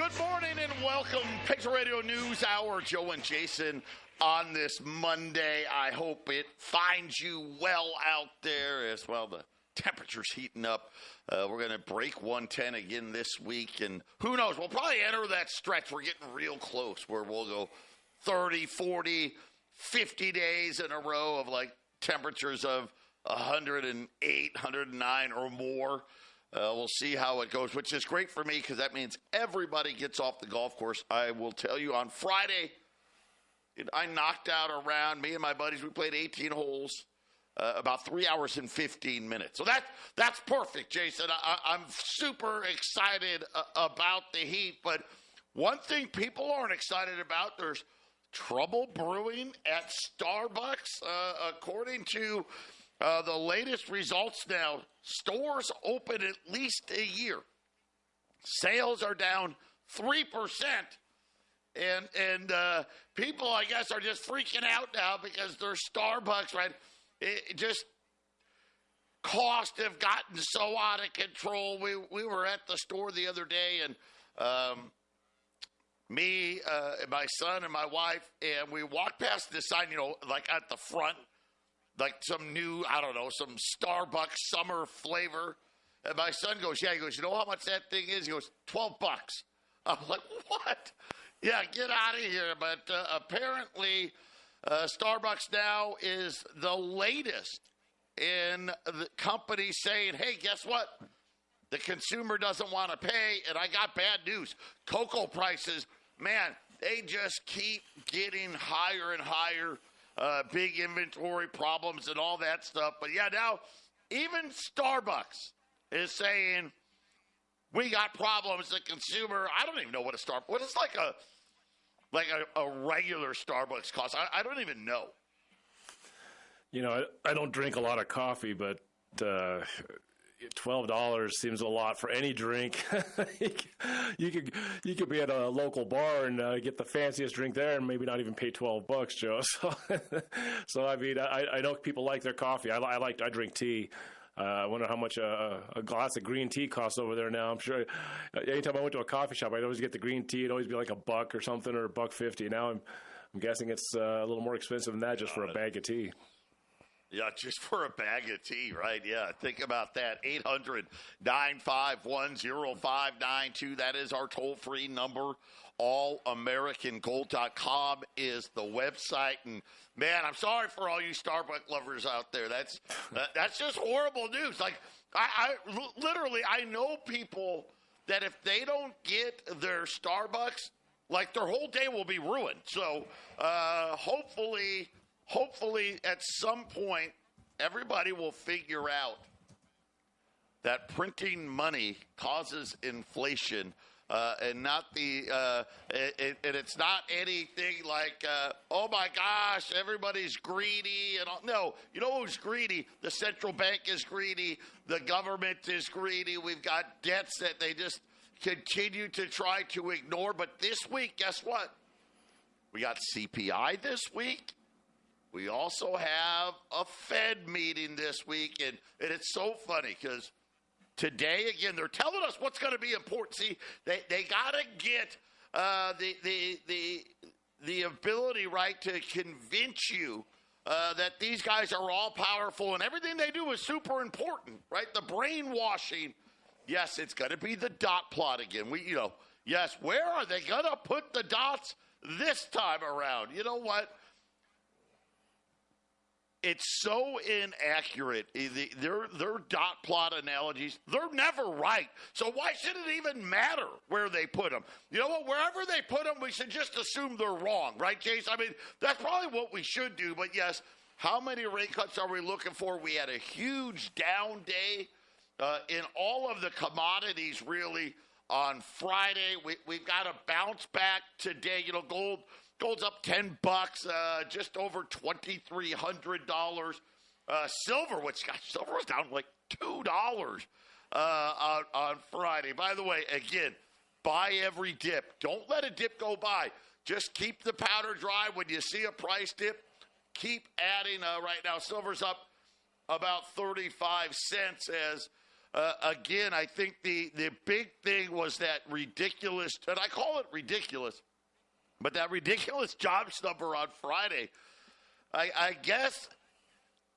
Good morning and welcome. Patriot Radio News Hour. Joe and Jason on this Monday. I hope it finds you well out there as well. The temperature's heating up. We're going to break 110 again this week. And who knows? We'll probably enter that stretch. We're getting real close where we'll go 30, 40, 50 days in a row of like temperatures of 108, 109 or more. We'll see how it goes, which is great for me because that means everybody gets off the golf course. I will tell you, on Friday, I knocked out a round. Me and my buddies, we played 18 holes, about 3 hours and 15 minutes. So that's perfect, Jason. I'm super excited about the heat. But one thing people aren't excited about, there's trouble brewing at Starbucks, according to the latest results now. Stores open at least a year. Sales are down 3%. And people, I guess, are just freaking out now because their Starbucks, right? It just costs have gotten so out of control. We were at the store the other day, and me, my son, and my wife, and we walked past this sign, like at the front, like some new, I don't know, some Starbucks summer flavor. And my son goes, yeah, he goes, you know how much that thing is? He goes, $12. I'm like, what? Yeah, get out of here. But apparently Starbucks now is the latest in the company saying, hey, guess what? The consumer doesn't want to pay, and I got bad news. Cocoa prices, man, they just keep getting higher and higher. Big inventory problems and all that stuff. But, yeah, now even Starbucks is saying we got problems. The consumer, I don't even know what it's like a regular Starbucks cost. I don't even know. I don't drink a lot of coffee, but $12 seems a lot for any drink. you could be at a local bar and get the fanciest drink there, and maybe not even pay $12, Joe. So I mean, I know people like their coffee. I drink tea. I wonder how much a glass of green tea costs over there now. I'm sure anytime I went to a coffee shop, I'd always get the green tea. It'd always be like $1 or something, or $1.50. Now I'm guessing it's a little more expensive than that just for a bag of tea. Yeah, just for a bag of tea, right? Yeah, think about that. 800-951-0592. That is our toll-free number. AllAmericanGold.com is the website. And, man, I'm sorry for all you Starbucks lovers out there. That's just horrible news. Like, I literally know people that if they don't get their Starbucks, like, their whole day will be ruined. So, hopefully at some point, everybody will figure out that printing money causes inflation, and not and it's not anything like, oh my gosh, everybody's greedy and all. No, you know who's greedy? The central bank is greedy. The government is greedy. We've got debts that they just continue to try to ignore. But this week, guess what? We got CPI this week. We also have a Fed meeting this week, and it's so funny because today, again, they're telling us what's going to be important. See, they got to get the ability, right, to convince you that these guys are all powerful and everything they do is super important, right? The brainwashing. Yes, it's going to be the dot plot again. Yes, where are they going to put the dots this time around? You know what? It's so inaccurate. Their dot plot analogies, they're never right. So why should it even matter where they put them? You know what? Wherever they put them, we should just assume they're wrong, right, Chase? I mean, that's probably what we should do. But, yes, how many rate cuts are we looking for? We had a huge down day in all of the commodities, really, on Friday. We've got a bounce back today. Gold's up $10, just over $2,300. Silver was down like $2 on Friday. By the way, again, buy every dip. Don't let a dip go by. Just keep the powder dry. When you see a price dip, keep adding. Right now, silver's up about 35 cents as again, I think the big thing was that ridiculous, and I call it ridiculous, but that ridiculous jobs number on Friday. I guess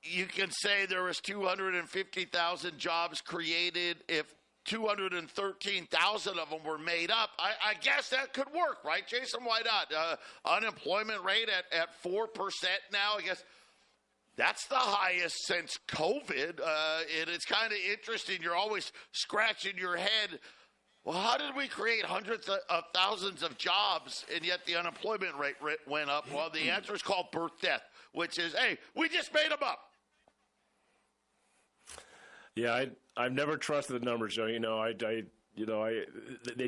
you can say there was 250,000 jobs created if 213,000 of them were made up. I guess that could work, right, Jason? Why not? Unemployment rate at 4% now, I guess. That's the highest since COVID. And it's kind of interesting. You're always scratching your head. Well, how did we create hundreds of thousands of jobs and yet the unemployment rate went up? Well, the answer is called birth death, which is, hey, we just made them up. Yeah, I've never trusted the numbers, Joe. They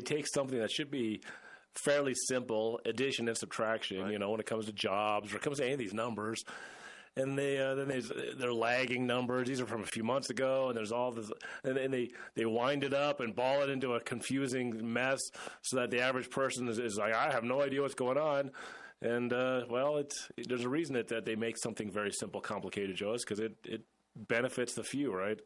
take something that should be fairly simple, addition and subtraction. Right. When it comes to jobs or it comes to any of these numbers. And they're lagging numbers. These are from a few months ago, and there's all this, and they wind it up and ball it into a confusing mess, so that the average person is like, I have no idea what's going on. And there's a reason that they make something very simple complicated, Joe, because it benefits the few, right?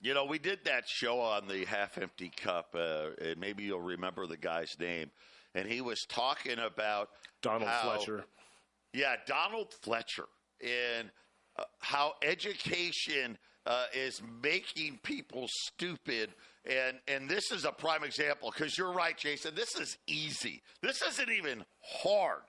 We did that show on the half-empty cup. And maybe you'll remember the guy's name, and he was talking about Donald Fletcher. Yeah, Donald Fletcher. And how education is making people stupid. And this is a prime example, because you're right, Jason. This is easy. This isn't even hard,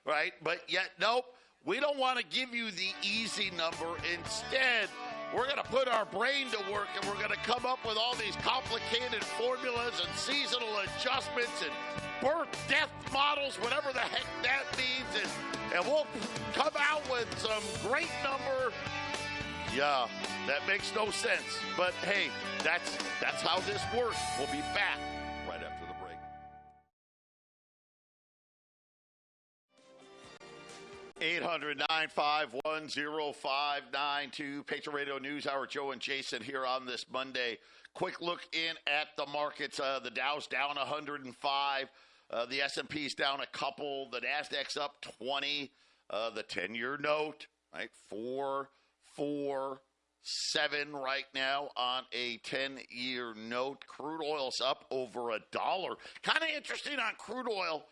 right? But yet, nope, we don't want to give you the easy number. Instead, we're going to put our brain to work, and we're going to come up with all these complicated formulas and seasonal adjustments and birth-death models, whatever the heck that means, and we'll come out with some great number. Yeah, that makes no sense. But, hey, that's how this works. We'll be back right after the break. 800-951-0592. Patriot Radio News Hour. Joe and Jason here on this Monday. Quick look in at the markets. The Dow's down 105. The S&P's down a couple. The Nasdaq's up 20. The 10-year note, right, 4.47 right now on a 10-year note. Crude oil's up over $1. Kind of interesting on crude oil.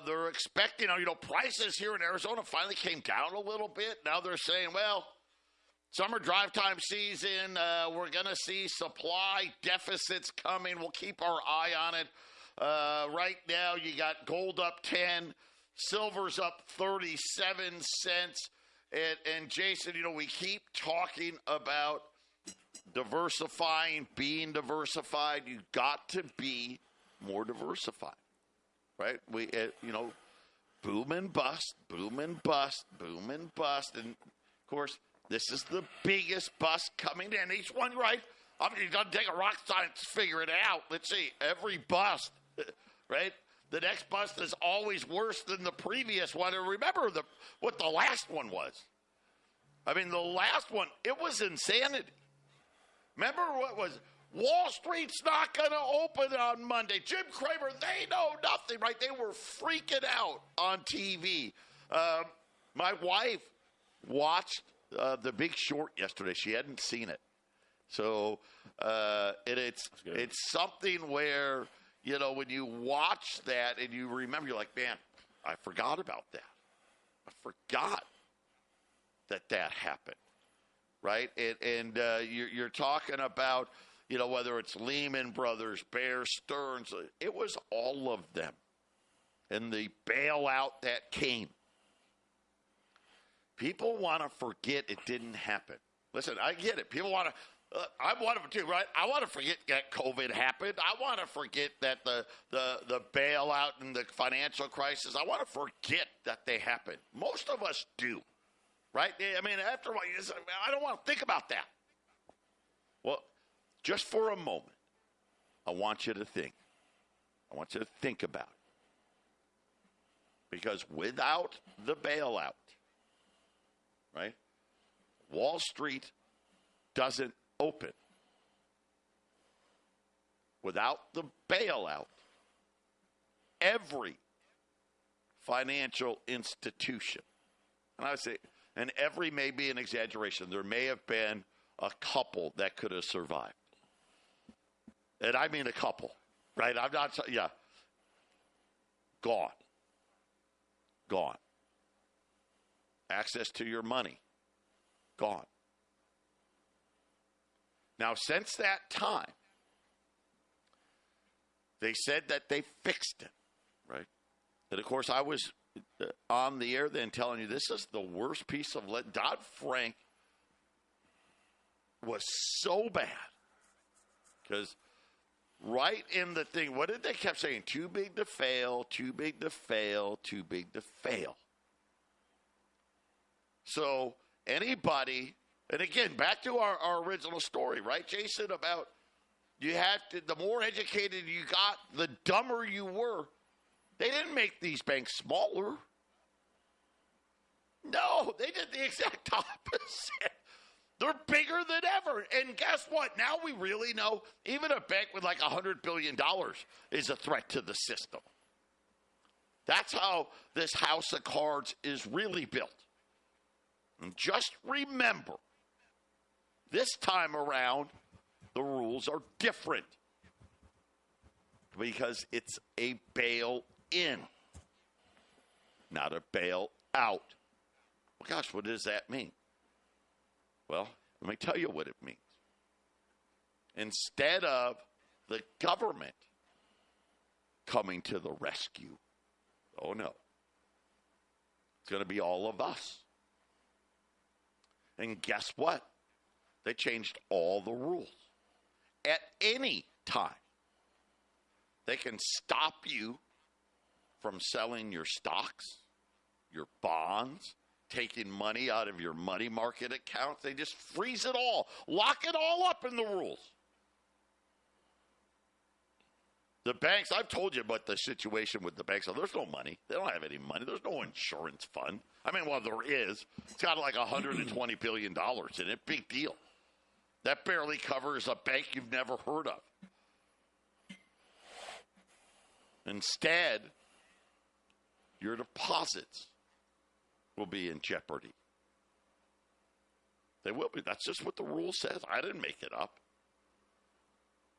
They're expecting, prices here in Arizona finally came down a little bit. Now they're saying, well, summer drive time season, we're going to see supply deficits coming. We'll keep our eye on it. Right now, you got gold up 10, silver's up 37 cents. And Jason, we keep talking about diversifying, being diversified. You got to be more diversified, right? We, boom and bust, boom and bust, boom and bust. And, of course, this is the biggest bust coming in. Each one, right? It doesn't take a rocket scientist to figure it out. Let's see, every bust, right? The next bust is always worse than the previous one. And remember what the last one was. I mean, the last one, it was insanity. Remember what was Wall Street's not going to open on Monday. Jim Cramer, they know nothing, right? They were freaking out on TV. My wife watched The Big Short yesterday. She hadn't seen it. So it's something where, when you watch that and you remember, you're like, man, I forgot about that. I forgot that happened, right? And you're talking about, whether it's Lehman Brothers, Bear Stearns, it was all of them. And the bailout that came. People want to forget it didn't happen. Listen, I get it. People want to. I want to too, right? I want to forget that COVID happened. I want to forget that the bailout and the financial crisis. I want to forget that they happened. Most of us do, right? I mean, after a while, you say, I don't want to think about that. Well, just for a moment, I want you to think. I want you to think about it. Because without the bailout, right, Wall Street doesn't open. Without the bailout, every financial institution, and I would say, and every may be an exaggeration, there may have been a couple that could have survived. and I mean a couple, right? I'm not, yeah. Gone. Gone. Access to your money. Gone. Now, since that time, they said that they fixed it, right? And, of course, I was on the air then telling you this is the worst piece of Dodd-Frank was so bad because right in the thing, what did they kept saying? Too big to fail, too big to fail, too big to fail. So anybody, and again, back to our original story, right, Jason, about you had to, the more educated you got, the dumber you were. They didn't make these banks smaller. No, they did the exact opposite. They're bigger than ever. And guess what? Now we really know even a bank with like $100 billion is a threat to the system. That's how this house of cards is really built. And just remember, this time around, the rules are different because it's a bail-in, not a bail-out. Well, gosh, what does that mean? Well, let me tell you what it means. Instead of the government coming to the rescue, oh no, it's going to be all of us. And guess what? They changed all the rules. At any time, they can stop you from selling your stocks, your bonds, taking money out of your money market accounts. They just freeze it all, lock it all up in the rules. The banks, I've told you about the situation with the banks. So there's no money. They don't have any money. There's no insurance fund. I mean, well, there is. It's got like $120 billion in it. Big deal. That barely covers a bank you've never heard of. Instead, your deposits will be in jeopardy. They will be. That's just what the rule says. I didn't make it up.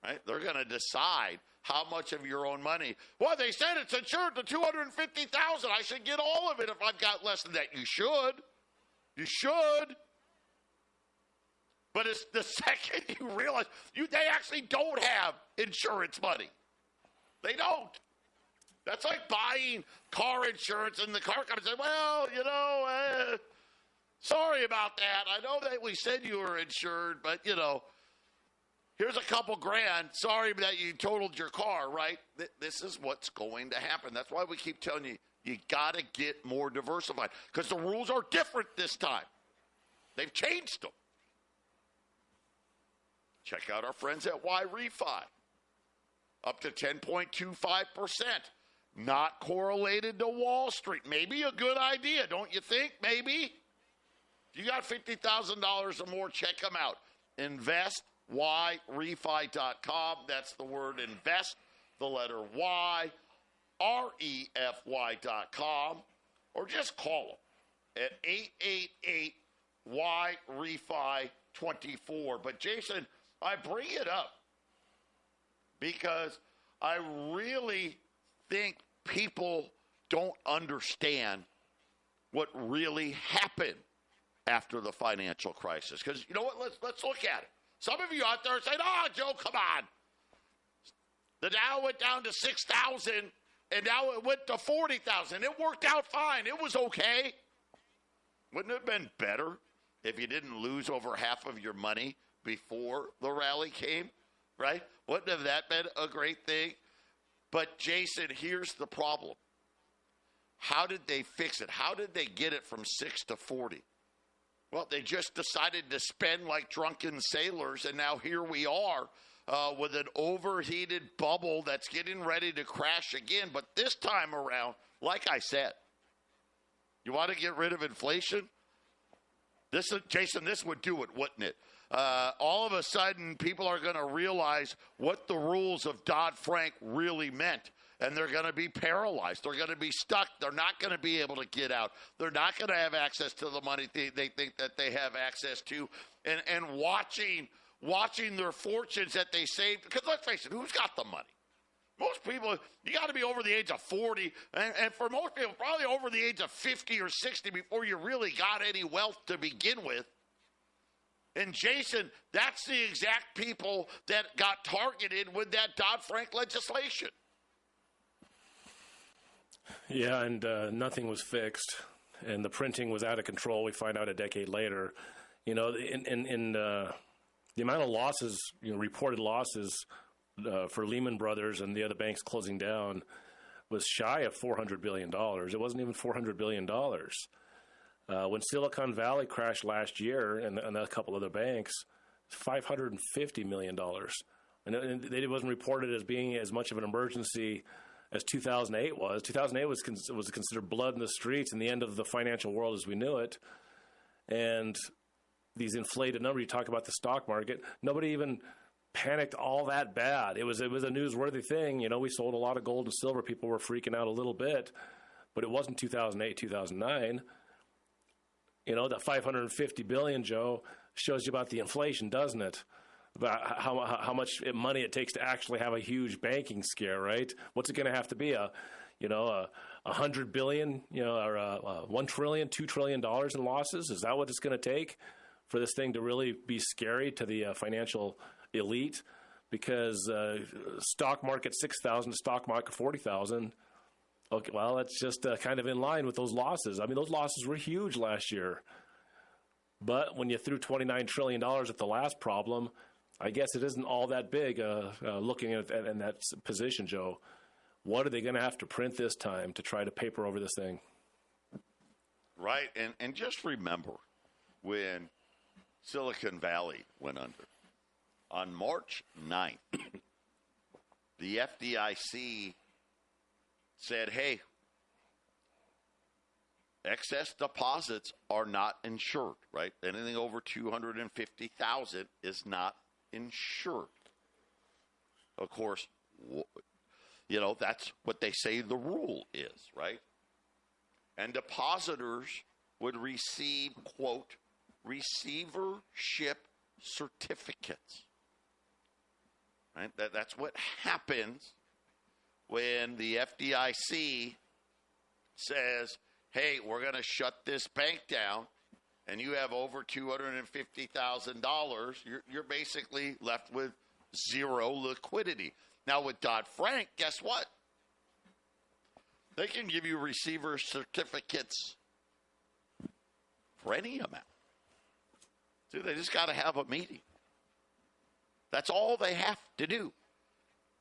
Right? They're going to decide how much of your own money. Well, they said it's insured to $250,000. I should get all of it if I've got less than that. You should. You should. But it's the second you realize they actually don't have insurance money. They don't. That's like buying car insurance and the car company says, well, sorry about that. I know that we said you were insured, but, here's a couple grand. Sorry that you totaled your car, right? This is what's going to happen. That's why we keep telling you, you got to get more diversified because the rules are different this time. They've changed them. Check out our friends at Y-Refi. Up to 10.25%. Not correlated to Wall Street. Maybe a good idea, don't you think? Maybe. If you got $50,000 or more, check them out. InvestYRefi.com. That's the word invest, the letter Y, REFY.com. Or just call them at 888-YREFI-24. But, Jason, I bring it up because I really think people don't understand what really happened after the financial crisis. Because you know what? Let's look at it. Some of you out there are saying, "Oh, Joe, come on. The Dow went down to 6,000, and now it went to 40,000. It worked out fine. It was okay." Wouldn't it have been better if you didn't lose over half of your money before the rally came, right? Wouldn't have that been a great thing? But, Jason, here's the problem. How did they fix it? How did they get it from 6 to 40? Well, they just decided to spend like drunken sailors, and now here we are with an overheated bubble that's getting ready to crash again. But this time around, like I said, you want to get rid of inflation? Jason, this would do it, wouldn't it? All of a sudden, people are going to realize what the rules of Dodd-Frank really meant, and they're going to be paralyzed. They're going to be stuck. They're not going to be able to get out. They're not going to have access to the money they think that they have access to. And watching watching their fortunes that they saved. Because let's face it, who's got the money? Most people, you got to be over the age of 40, and for most people, probably over the age of 50 or 60 before you really got any wealth to begin with. And Jason, that's the exact people that got targeted with that Dodd-Frank legislation. Yeah, and nothing was fixed, and the printing was out of control. We find out a decade later. You know, in the amount of losses, reported losses for Lehman Brothers and the other banks closing down was shy of $400 billion. It wasn't even $400 billion. When Silicon Valley crashed last year and a couple other banks, $550 million. And it wasn't reported as being as much of an emergency as 2008 was. 2008 was considered blood in the streets and the end of the financial world as we knew it. And these inflated numbers, you talk about the stock market, nobody even panicked all that bad. It was a newsworthy thing. We sold a lot of gold and silver. People were freaking out a little bit, but it wasn't 2008, 2009. That $550 billion, Joe, shows you about the inflation, doesn't it? About how much money it takes to actually have a huge banking scare, right? What's it going to have to be? $100 billion, or $1 trillion, $2 trillion in losses? Is that what it's going to take for this thing to really be scary to the financial elite? Because stock market 6,000, stock market 40,000. Okay, well, that's just kind of in line with those losses. I mean, those losses were huge last year. But when you threw $29 trillion at the last problem, I guess it isn't all that big looking at in that position, Joe. What are they going to have to print this time to try to paper over this thing? Right, and just remember when Silicon Valley went under. On March 9th, the FDIC said, hey, excess deposits are not insured, right? Anything over $250,000 is not insured. Of course, that's what they say the rule is, right? And depositors would receive, quote, receivership certificates. Right? That's what happens when the FDIC says, hey, we're going to shut this bank down, and you have over $250,000, you're basically left with zero liquidity. Now, with Dodd-Frank, guess what? They can give you receiver certificates for any amount. Dude, they just got to have a meeting. That's all they have to do.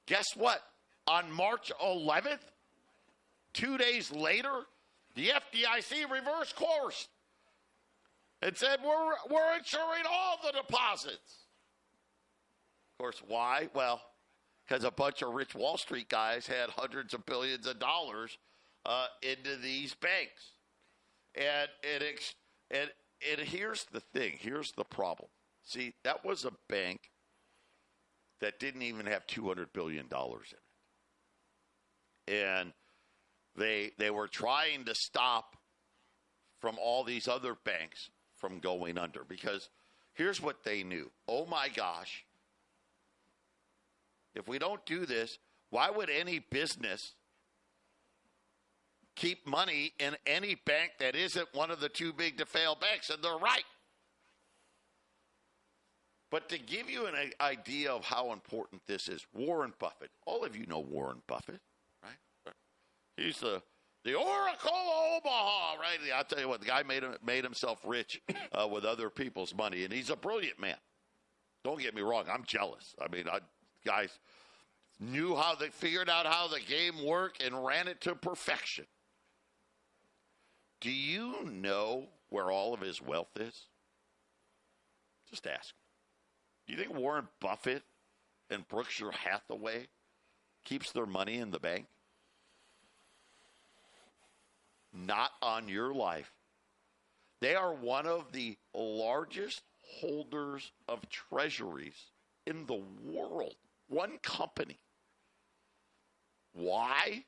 Guess what? On March 11th, 2 days later, the FDIC reversed course and said, we're insuring all the deposits. Of course, why? Well, because a bunch of rich Wall Street guys had hundreds of billions of dollars into these banks. And here's the thing. Here's the problem. See, that was a bank that didn't even have $200 billion in it. And they were trying to stop from all these other banks from going under. Because here's what they knew. Oh, my gosh. If we don't do this, why would any business keep money in any bank that isn't one of the too big to fail banks? And they're right. But to give you an idea of how important this is, Warren Buffett, all of you know Warren Buffett, right? He's the Oracle of Omaha, right? I'll tell you what, the guy made himself rich with other people's money, and he's a brilliant man. Don't get me wrong, I'm jealous. I mean, guys knew how they figured out how the game worked and ran it to perfection. Do you know where all of his wealth is? Just ask. Do you think Warren Buffett and Berkshire Hathaway keeps their money in the bank? Not on your life. They are one of the largest holders of treasuries in the world. One company. Why?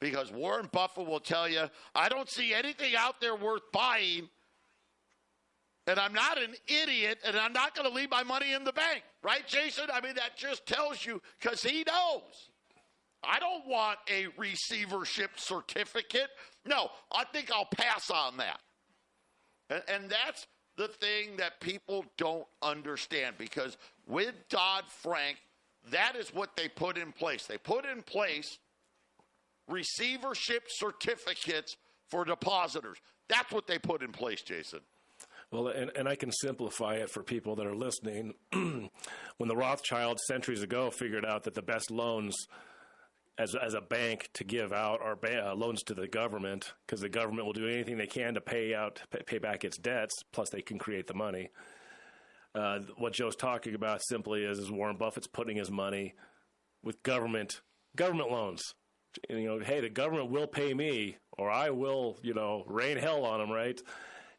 Because Warren Buffett will tell you, I don't see anything out there worth buying And I'm not an idiot, and I'm not going to leave my money in the bank. Right, Jason? I mean, that just tells you, because he knows. I don't want a receivership certificate. No, I think I'll pass on that. And that's the thing that people don't understand, because with Dodd-Frank, that is what they put in place. They put in place receivership certificates for depositors. That's what they put in place, Jason. Well, and I can simplify it for people that are listening. When the Rothschilds centuries ago figured out that the best loans as a bank to give out are loans to the government, because the government will do anything they can to pay back its debts, plus they can create the money. What Joe's talking about simply is Warren Buffett's putting his money with government loans. Hey, the government will pay me, or I will, rain hell on them, right?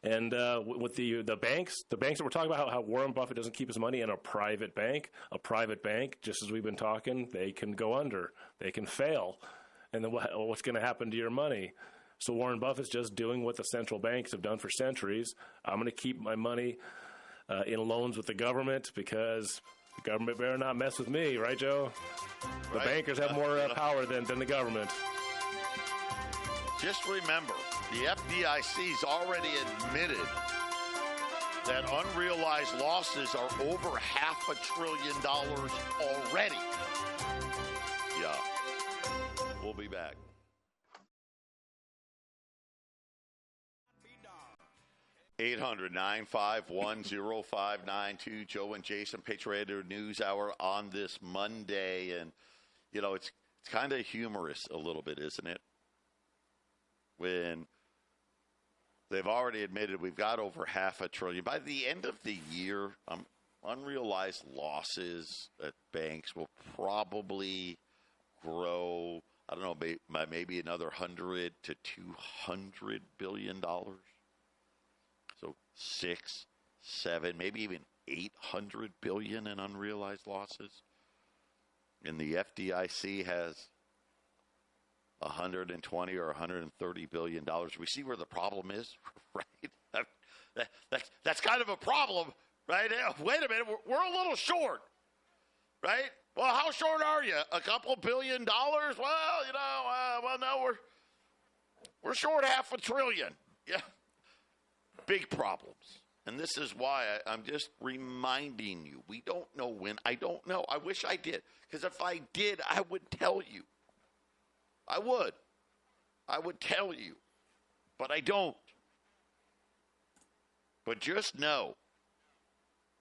And with the banks that we're talking about, how Warren Buffett doesn't keep his money in a private bank, just as we've been talking, they can go under, they can fail. And then what's going to happen to your money? So Warren Buffett's just doing what the central banks have done for centuries. I'm going to keep my money in loans with the government, because the government better not mess with me, right, Joe? The bankers have more power than the government. Just remember, the FDIC's already admitted that unrealized losses are over $500 billion already. Yeah. We'll be back. (800-951-0592). Joe and Jason, Patriot News Hour on this Monday. And, it's kind of humorous a little bit, isn't it? When they've already admitted we've got over $500 billion. By the end of the year, unrealized losses at banks will probably grow, I don't know, maybe another $100 to $200 billion. So 6, 7, maybe even $800 billion in unrealized losses. And the FDIC has $120 or $130 billion. We see where the problem is, right? That's kind of a problem, right? Wait a minute, we're a little short, right? Well, how short are you? A couple $1 billion? Well, no, we're short $500 billion. Yeah, big problems. And this is why I'm just reminding you, we don't know when. I don't know. I wish I did, because if I did, I would tell you. I would tell you, but I don't. But just know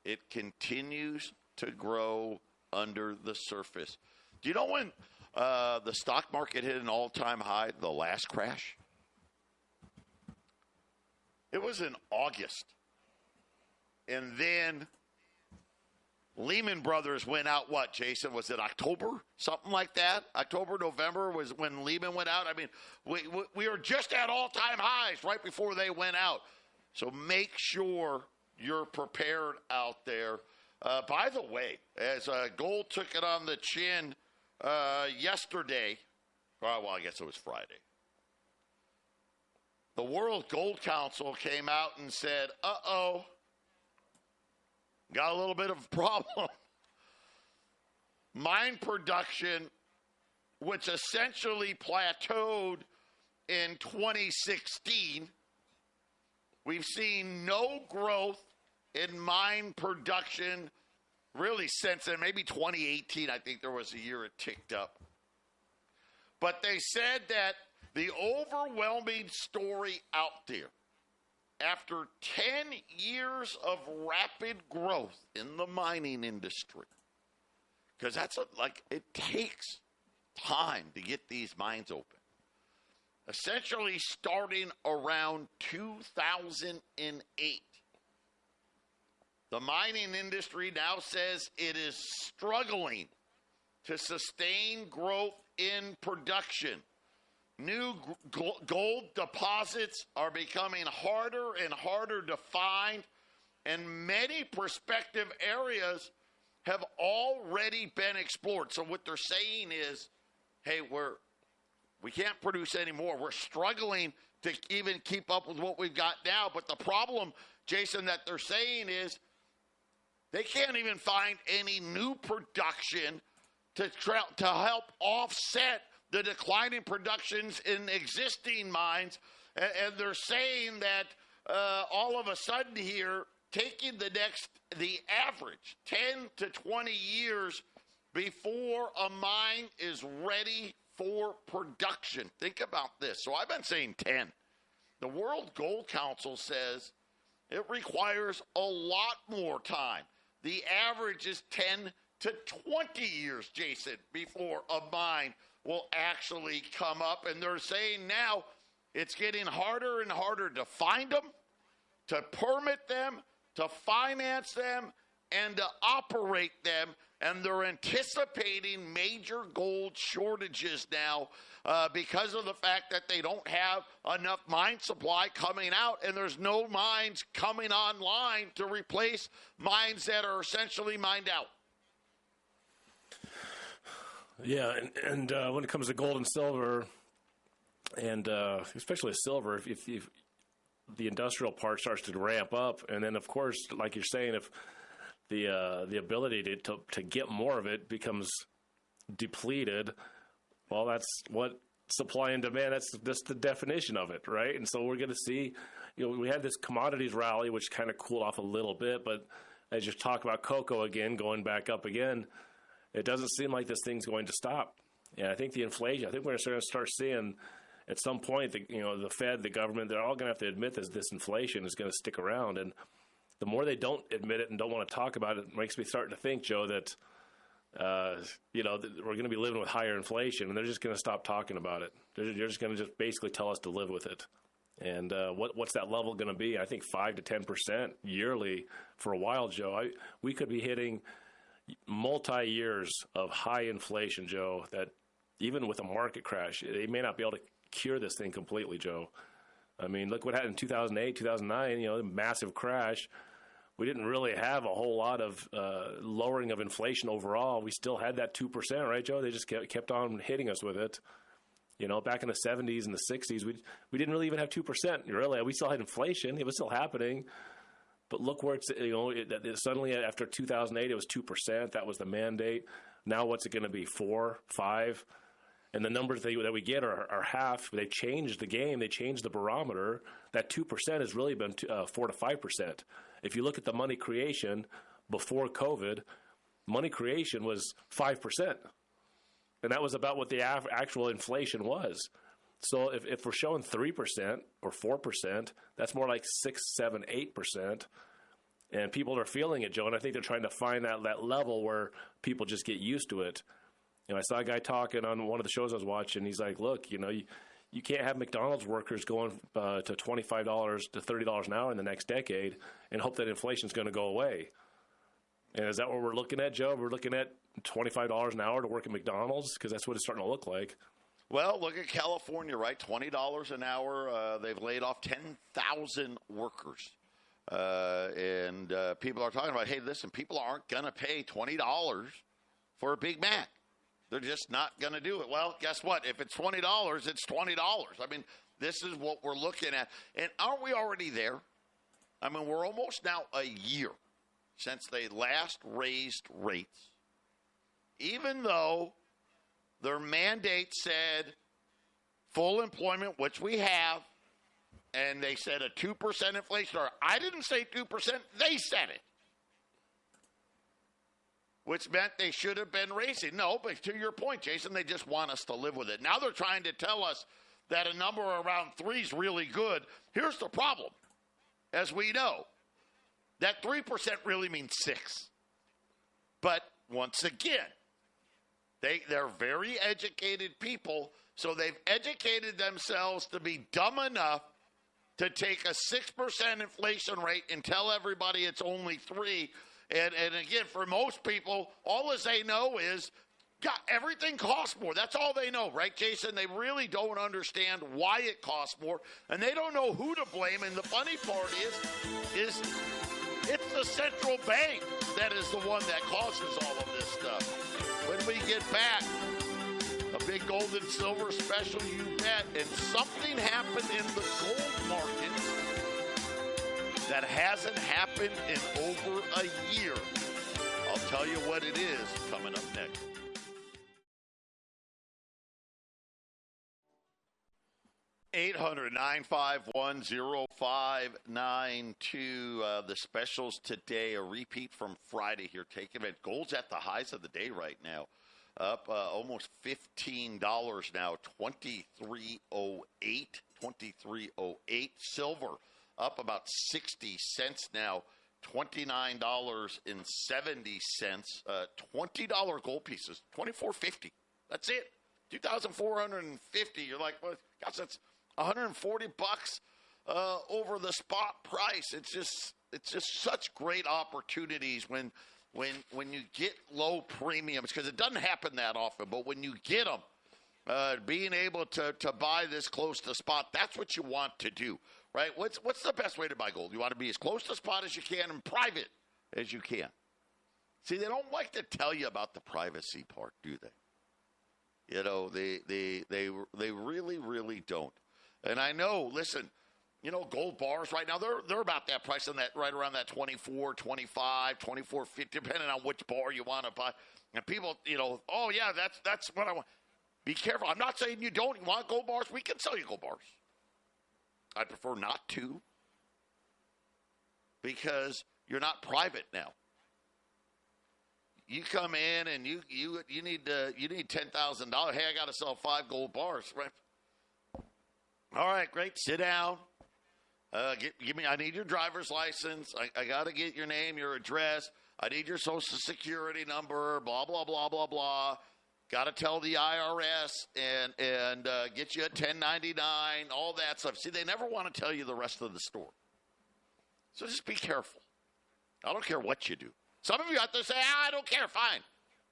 it continues to grow under the surface. Do you know when the stock market hit an all-time high, the last crash? It was in August. And then Lehman Brothers went out, what, Jason? Was it October? Something like that? October, November was when Lehman went out. I mean, we were just at all-time highs right before they went out. So make sure you're prepared out there. By the way, as gold took it on the chin yesterday, well, I guess it was Friday, the World Gold Council came out and said, got a little bit of a problem. Mine production, which essentially plateaued in 2016, we've seen no growth in mine production really since then. Maybe 2018, I think there was a year it ticked up. But they said that the overwhelming story out there, after 10 years of rapid growth in the mining industry, because it takes time to get these mines open. Essentially starting around 2008, the mining industry now says it is struggling to sustain growth in production. New gold deposits are becoming harder and harder to find, and many prospective areas have already been explored. So what they're saying is, hey, we can't produce anymore. We're struggling to even keep up with what we've got now. But the problem, Jason, that they're saying is they can't even find any new production to help offset the declining productions in existing mines. And they're saying that all of a sudden here, taking the average 10 to 20 years before a mine is ready for production. Think about this. So I've been saying 10. The World Gold Council says it requires a lot more time. The average is 10 to 20 years, Jason, before a mine will actually come up. And they're saying now it's getting harder and harder to find them, to permit them, to finance them, and to operate them. And they're anticipating major gold shortages now because of the fact that they don't have enough mine supply coming out, and there's no mines coming online to replace mines that are essentially mined out. Yeah, and when it comes to gold and silver, and especially silver, if the industrial part starts to ramp up, and then, of course, like you're saying, if the ability to get more of it becomes depleted, well, that's what supply and demand, that's the definition of it, right? And so we're going to see, we had this commodities rally, which kind of cooled off a little bit, but as you talk about cocoa again, going back up again, it doesn't seem like this thing's going to stop. And I think the inflation, I think we're going to start seeing at some point, the Fed, the government, they're all going to have to admit this inflation is going to stick around. And the more they don't admit it and don't want to talk about it, makes me start to think, Joe, that we're going to be living with higher inflation, and they're just going to stop talking about it. They're just going to just basically tell us to live with it. And what's that level going to be? I think 5 to 10% yearly for a while, Joe. We could be hitting multi-years of high inflation, Joe, that even with a market crash, they may not be able to cure this thing completely, Joe. I mean, look what happened in 2008, 2009, the massive crash. We didn't really have a whole lot of lowering of inflation overall. We still had that 2%, right, Joe? They just kept on hitting us with it. Back in the 70s and the 60s, we didn't really even have 2%. Really, we still had inflation. It was still happening. But look where it's, suddenly after 2008, it was 2%. That was the mandate. Now what's it going to be, 4, 5? And the numbers that we get are half. They changed the game. They changed the barometer. That 2% has really been 4 to 5%. If you look at the money creation before COVID, money creation was 5%. And that was about what the actual inflation was. So if we're showing 3% or 4%, that's more like 6, 7, 8%. And people are feeling it, Joe. And I think they're trying to find that level where people just get used to it. I saw a guy talking on one of the shows I was watching. He's like, look, you can't have McDonald's workers going to $25 to $30 an hour in the next decade and hope that inflation's going to go away. And is that what we're looking at, Joe? We're looking at $25 an hour to work at McDonald's? Because that's what it's starting to look like. Well, look at California, right? $20 an hour. They've laid off 10,000 workers. And people are talking about, hey, listen, people aren't going to pay $20 for a Big Mac. They're just not going to do it. Well, guess what? If it's $20, it's $20. I mean, this is what we're looking at. And aren't we already there? I mean, we're almost now a year since they last raised rates. Even though their mandate said full employment, which we have, and they said a 2% inflation. I didn't say 2%. They said it. Which meant they should have been raising. No, but to your point, Jason, they just want us to live with it. Now they're trying to tell us that a number around 3 is really good. Here's the problem. As we know, that 3% really means 6. But once again, they're very educated people, so they've educated themselves to be dumb enough to take a 6% inflation rate and tell everybody it's only 3. And again, for most people, all as they know is, God, everything costs more. That's all they know, right, Jason? They really don't understand why it costs more, and they don't know who to blame. And the funny part is it's the central bank that is the one that causes all of this stuff. When we get back, a big gold and silver special, you bet. And something happened in the gold market that hasn't happened in over a year. I'll tell you what it is coming up next. $800-951-0592. The specials today, a repeat from Friday here. Taking it. Gold's at the highs of the day right now. Up almost $15 now, $23.08. $23.08. Silver up about 60 cents now, $29.70. $20 gold pieces, $24.50. That's it. 2,450. You're like, well, gosh, that's $140 over the spot price. It's just such great opportunities when you get low premiums, because it doesn't happen that often. But when you get them, being able to buy this close to spot, that's what you want to do, right? What's the best way to buy gold? You want to be as close to spot as you can and private as you can. See, they don't like to tell you about the privacy part, do they? You know, they really, really don't. And I know, listen, you know, gold bars right now, they're about that price, and that right around that 24, 25, 24.50, depending on which bar you want to buy. And people, you know, oh yeah, that's what I want. Be careful. I'm not saying you don't want gold bars. We can sell you gold bars. I prefer not to, because you're not private now. You come in and you need $10,000. Hey, I got to sell 5 gold bars. Right? All right, great. Sit down. Give me. I need your driver's license. I got to get your name, your address. I need your social security number. Blah blah blah blah blah. Got to tell the IRS and get you a 1099. All that stuff. See, they never want to tell you the rest of the story. So just be careful. I don't care what you do. Some of you out there say, I don't care, fine.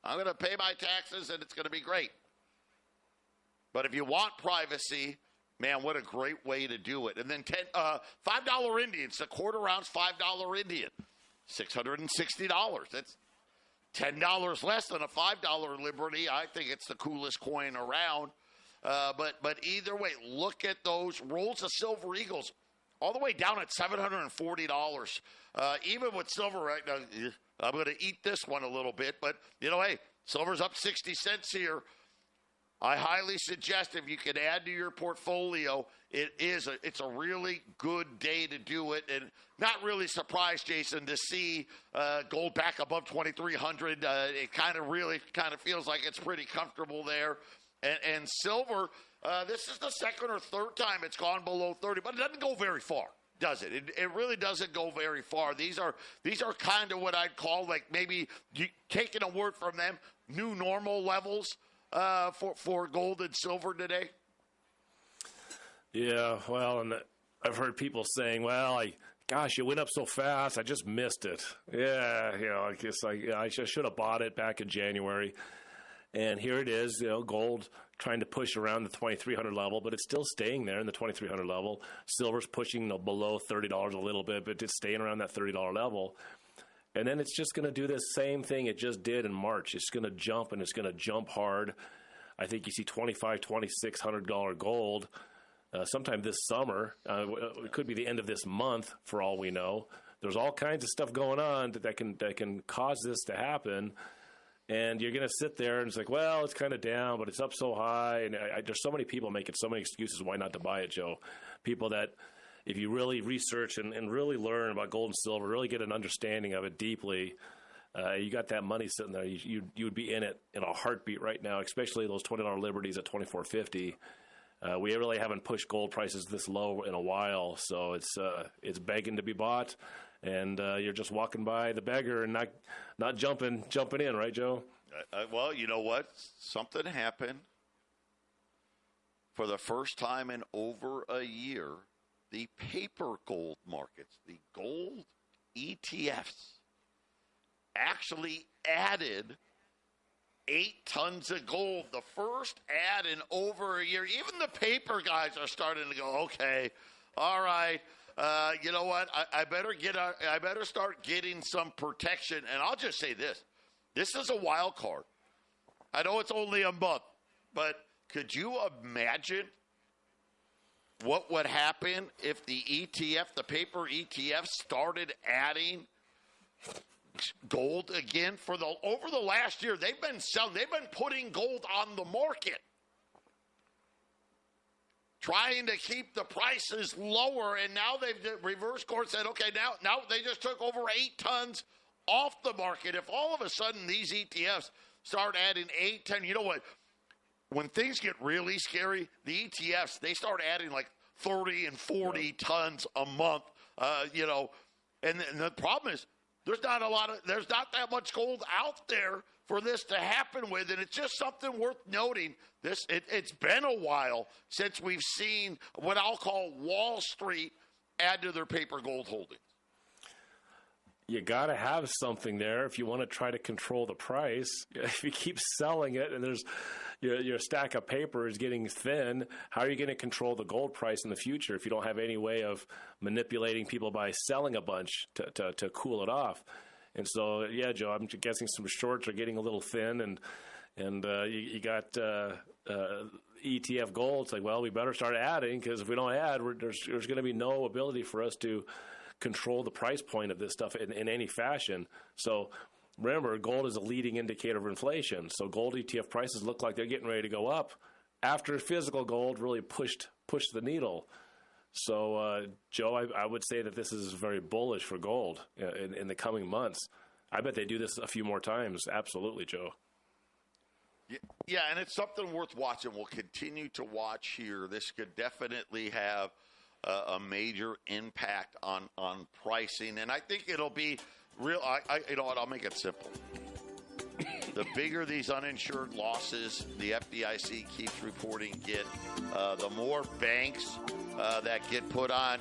I'm going to pay my taxes and it's going to be great. But if you want privacy, man, what a great way to do it. And then $5 Indians, a quarter ounce $5 Indian, $660. That's $10 less than a $5 Liberty. I think it's the coolest coin around. But either way, look at those rolls of Silver Eagles, all the way down at $740. Even with silver right now, I'm going to eat this one a little bit. But, you know, hey, silver's up 60 cents here. I highly suggest if you can add to your portfolio, it's a really good day to do it. And not really surprised, Jason, to see gold back above 2,300. It kind of feels like it's pretty comfortable there. And silver, this is the second or third time it's gone below 30, but it doesn't go very far, does it? It really doesn't go very far. These are kind of what I'd call, like, maybe taking a word from them, new normal levels for gold and silver today. Yeah, well, and I've heard people saying, well, gosh, it went up so fast, I just missed it. Yeah, you know, I guess I just should have bought it back in January. And here it is, you know, gold trying to push around the 2,300 level, but it's still staying there in the 2,300 level. Silver's pushing below $30 a little bit, but it's staying around that $30 level. And then it's just going to do the same thing it just did in March. It's going to jump, and it's going to jump hard. I think you see $2,500, $2,600 gold sometime this summer. It could be the end of this month, for all we know. There's all kinds of stuff going on that can cause this to happen. And you're going to sit there and it's like, well, it's kind of down, but it's up so high. And there's so many people making so many excuses why not to buy it, Joe. People that, if you really research and really learn about gold and silver, really get an understanding of it deeply, you got that money sitting there. You would be in it in a heartbeat right now, especially those $20 Liberties at $24.50. We really haven't pushed gold prices this low in a while, so it's begging to be bought. And you're just walking by the beggar and not jumping in, right, Joe? Well, you know what? Something happened. For the first time in over a year, the paper gold markets, the gold ETFs, actually added 8 tons of gold. The first add in over a year. Even the paper guys are starting to go, okay, all right. You know what? I better start getting some protection. And I'll just say this. This is a wild card. I know it's only a month, but could you imagine what would happen if the ETF, the paper ETF, started adding gold again over the last year? They've been putting gold on the market, trying to keep the prices lower, and now they've reverse course said, okay, now they just took over 8 tons off the market. If all of a sudden these ETFs start adding 8, 10, you know what? When things get really scary, the ETFs, they start adding like 30 and 40 tons a month, and the problem is there's not that much gold out there for this to happen with, and it's just something worth noting. It's been a while since we've seen what I'll call Wall Street add to their paper gold holdings. You got to have something there if you want to try to control the price. If you keep selling it and there's your stack of paper is getting thin, how are you going to control the gold price in the future if you don't have any way of manipulating people by selling a bunch to cool it off? And so, yeah, Joe, I'm guessing some shorts are getting a little thin, and you got ETF gold. It's like, well, we better start adding, because if we don't add, there's going to be no ability for us to control the price point of this stuff in any fashion. So remember, gold is a leading indicator of inflation. So gold ETF prices look like they're getting ready to go up after physical gold really pushed the needle. So, Joe, I would say that this is very bullish for gold in the coming months. I bet they do this a few more times. Absolutely, Joe. Yeah, and it's something worth watching. We'll continue to watch here. This could definitely have a major impact on pricing, and I think it'll be real. You know what? I'll make it simple. The bigger these uninsured losses the FDIC keeps reporting get, the more banks that get put on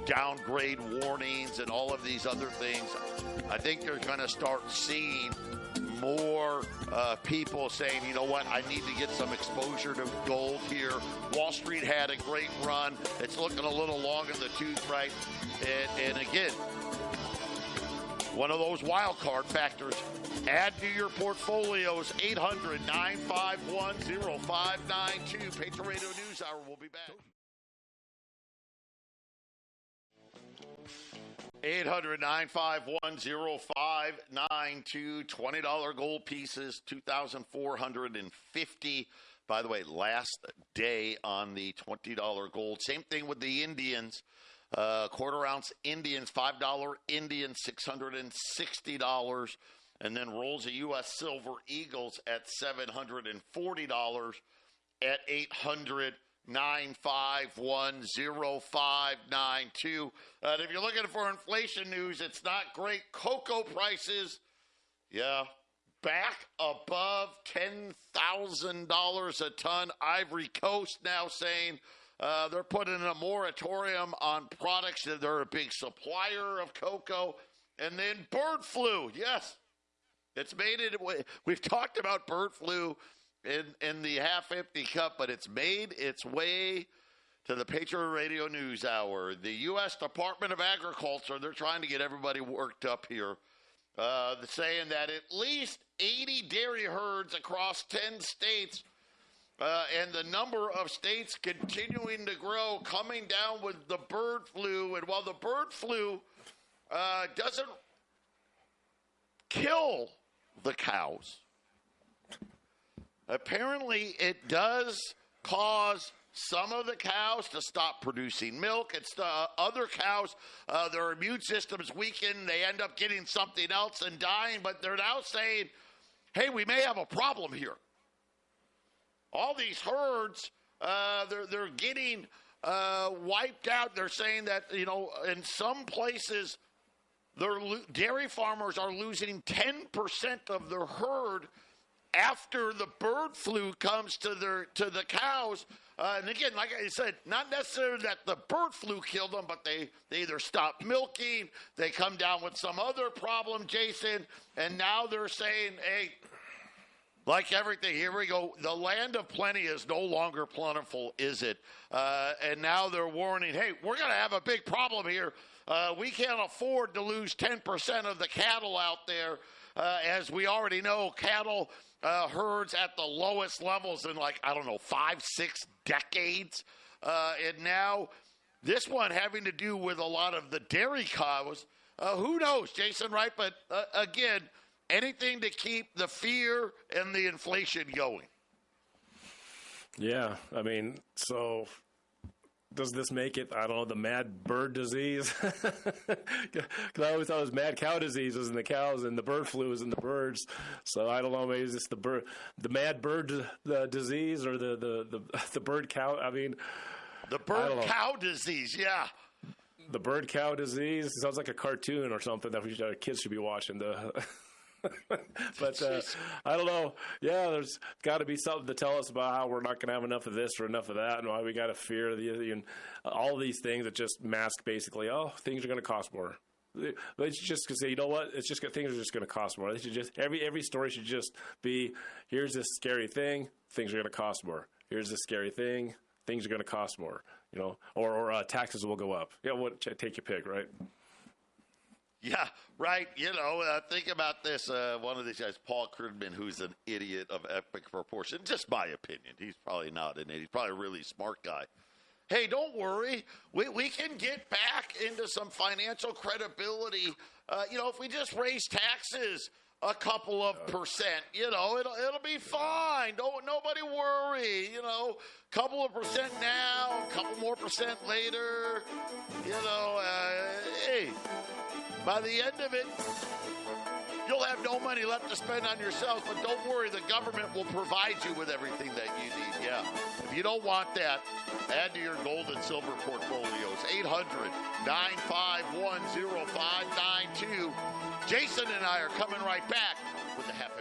downgrade warnings and all of these other things. I think you're going to start seeing more people saying, you know what, I need to get some exposure to gold here. Wall Street had a great run. It's looking a little long in the tooth, right? And again, one of those wild card factors. Add to your portfolios. 800-951-0592. Patriot Radio News Hour. We'll be back. 800-951-0592. $20 gold pieces, $2,450. By the way, last day on the $20 gold. Same thing with the Indians. Quarter ounce Indians, $5 Indians, $660. And then rolls of U.S. Silver Eagles at $740 at 800-951-0592. And if you're looking for inflation news, it's not great. Cocoa prices, back above $10,000 a ton. Ivory Coast now saying they're putting a moratorium on products that they're a big supplier of cocoa. And then bird flu, yes. It's made it. We've talked about bird flu in the half-empty cup, but it's made its way to the Patriot Radio News Hour. The U.S. Department of Agriculture, they're trying to get everybody worked up here, saying that at least 80 dairy herds across 10 states, and the number of states continuing to grow, coming down with the bird flu. And while the bird flu doesn't kill the cows, apparently it does cause some of the cows to stop producing milk. It's other cows, their immune system's weakened. They end up getting something else and dying. But they're now saying, hey, we may have a problem here. All these herds, they're getting wiped out. They're saying that, in some places, dairy farmers are losing 10% of their herd after the bird flu comes to the cows. And again, like I said, not necessarily that the bird flu killed them, but they either stop milking, they come down with some other problem, Jason, and now they're saying, hey, like everything, here we go. The land of plenty is no longer plentiful, is it? And now they're warning, hey, we're going to have a big problem here. We can't afford to lose 10% of the cattle out there. As we already know, cattle herds at the lowest levels in 5-6 decades. And now this one having to do with a lot of the dairy cows. Who knows, Jason, right? But again, anything to keep the fear and the inflation going. Yeah, I mean, so does this make it, I don't know, the mad bird disease? Because I always thought it was mad cow disease was in the cows and the bird flu was in the birds. So I don't know, maybe it's the mad bird disease or the bird cow. I mean, the bird cow disease, yeah. The bird cow disease sounds like a cartoon or something that kids should be watching. But I don't know. Yeah, there's got to be something to tell us about how we're not going to have enough of this or enough of that, and why we got to fear all these things that just mask basically. Oh, things are going to cost more. They should just say, you know what? It's just things are just going to cost more. They should just every story should just be, here's this scary thing. Things are going to cost more. Here's this scary thing. Things are going to cost more. Or taxes will go up. Yeah, take your pick, right? Yeah, right. Think about this. One of these guys, Paul Krugman, who's an idiot of epic proportion. Just my opinion. He's probably not an idiot. He's probably a really smart guy. Hey, don't worry. We can get back into some financial credibility. If we just raise taxes a couple of percent, it'll be fine. Nobody worry. Couple of percent now, couple more percent later. Hey. By the end of it, you'll have no money left to spend on yourselves, but don't worry, the government will provide you with everything that you need. Yeah. If you don't want that, add to your gold and silver portfolios. 800-951-0592. Jason and I are coming right back with the half